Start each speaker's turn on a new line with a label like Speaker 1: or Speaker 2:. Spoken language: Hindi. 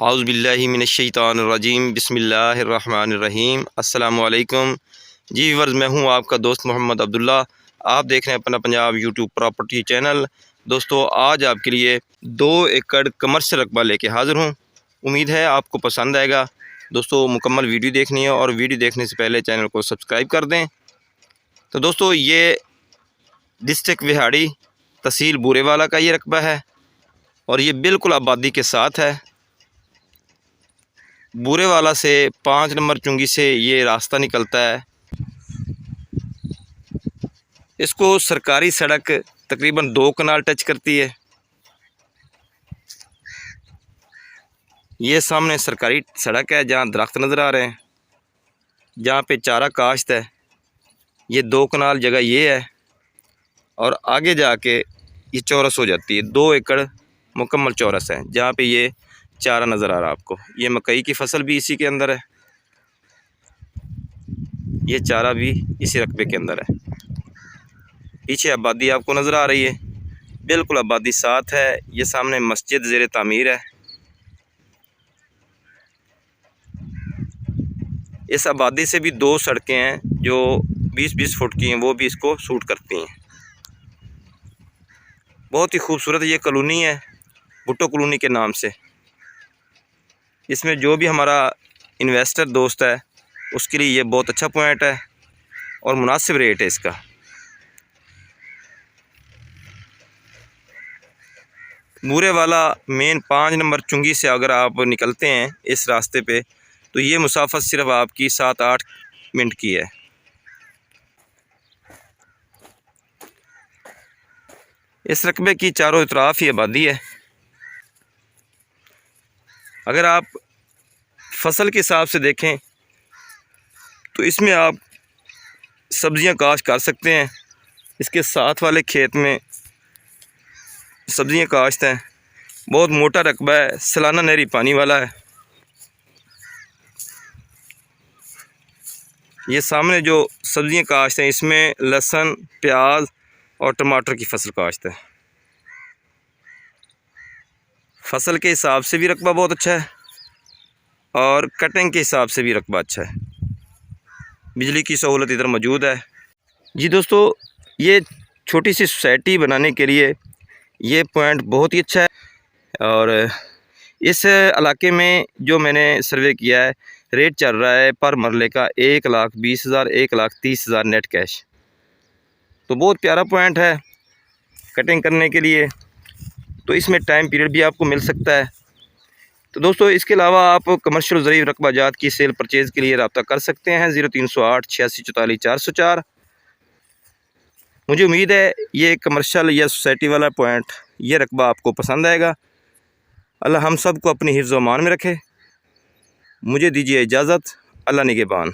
Speaker 1: औज़ु बिल्लाहि मिनश्शैतानिर्रजीम बिस्मिल्लाहिर्रहमानिर्रहीम। अस्सलामु अलैकुम जी व्यूअर्स, मैं हूं आपका दोस्त मोहम्मद अब्दुल्ला। आप देख रहे हैं अपना पंजाब यूट्यूब प्रॉपर्टी चैनल। दोस्तों, आज आपके लिए 2 एकड़ कमर्शियल रकबा लेके हाज़िर हूं। उम्मीद है आपको पसंद आएगा। दोस्तों, मुकम्मल वीडियो देखनी है और वीडियो देखने से पहले चैनल को सब्सक्राइब कर दें। तो दोस्तों, ये डिस्ट्रिक्ट विहाड़ी तहसील बूरेवाला का ये रकबा है और ये बिल्कुल आबादी के साथ है। बूरेवाला से 5 नंबर चुंगी से ये रास्ता निकलता है। इसको सरकारी सड़क तकरीबन 2 कनाल टच करती है। ये सामने सरकारी सड़क है जहाँ दरख्त नज़र आ रहे हैं, जहाँ पे चारा काश्त है। ये 2 कनाल जगह ये है और आगे जाके ये चौरस हो जाती है। 2 एकड़ मुकम्मल चौरस है जहाँ पे ये चारा नज़र आ रहा है आपको। ये मकई की फसल भी इसी के अंदर है, ये चारा भी इसी रकबे के अंदर है। पीछे आबादी आपको नज़र आ रही है, बिल्कुल आबादी साथ है। ये सामने मस्जिद ज़ेर तामीर है। इस आबादी से भी 2 सड़कें हैं जो 20-20 फुट की हैं, वो भी इसको सूट करती हैं। बहुत ही खूबसूरत ये कॉलोनी है, भुट्टो कॉलोनी के नाम से। इसमें जो भी हमारा इन्वेस्टर दोस्त है उसके लिए ये बहुत अच्छा पॉइंट है और मुनासिब रेट है इसका। बूरेवाला मेन 5 नंबर चुंगी से अगर आप निकलते हैं इस रास्ते पे, तो ये मुसाफत सिर्फ आपकी 7-8 मिनट की है। इस रकबे की चारों तरफ ही आबादी है। अगर आप फसल के हिसाब से देखें तो इसमें आप सब्ज़ियां काश्त कर सकते हैं। इसके साथ वाले खेत में सब्ज़ियां काश्त हैं। बहुत मोटा रकबा है, सालाना नहरी पानी वाला है। ये सामने जो सब्ज़ियां काश्त हैं इसमें लहसुन, प्याज और टमाटर की फसल काश्त है। फसल के हिसाब से भी रकबा बहुत अच्छा है और कटिंग के हिसाब से भी रकबा अच्छा है। बिजली की सहूलत इधर मौजूद है। जी दोस्तों, ये छोटी सी सोसाइटी बनाने के लिए ये पॉइंट बहुत ही अच्छा है। और इस इलाके में जो मैंने सर्वे किया है, रेट चल रहा है पर मरले का 1,20,000 1,30,000 नेट कैश। तो बहुत प्यारा पॉइंट है कटिंग करने के लिए। तो इसमें टाइम पीरियड भी आपको मिल सकता है। तो दोस्तों, इसके अलावा आप कमर्शियल ज़रूरी रकबा जात की सेल परचेज़ के लिए रब्ता कर सकते हैं 0308 86 44 404। मुझे उम्मीद है ये कमर्शियल या सोसाइटी वाला पॉइंट, ये रकबा आपको पसंद आएगा। अल्लाह हम सब को अपनी हिफ्ज़ व अमान में रखे। मुझे दीजिए इजाज़त। अल्लाह निगहबान।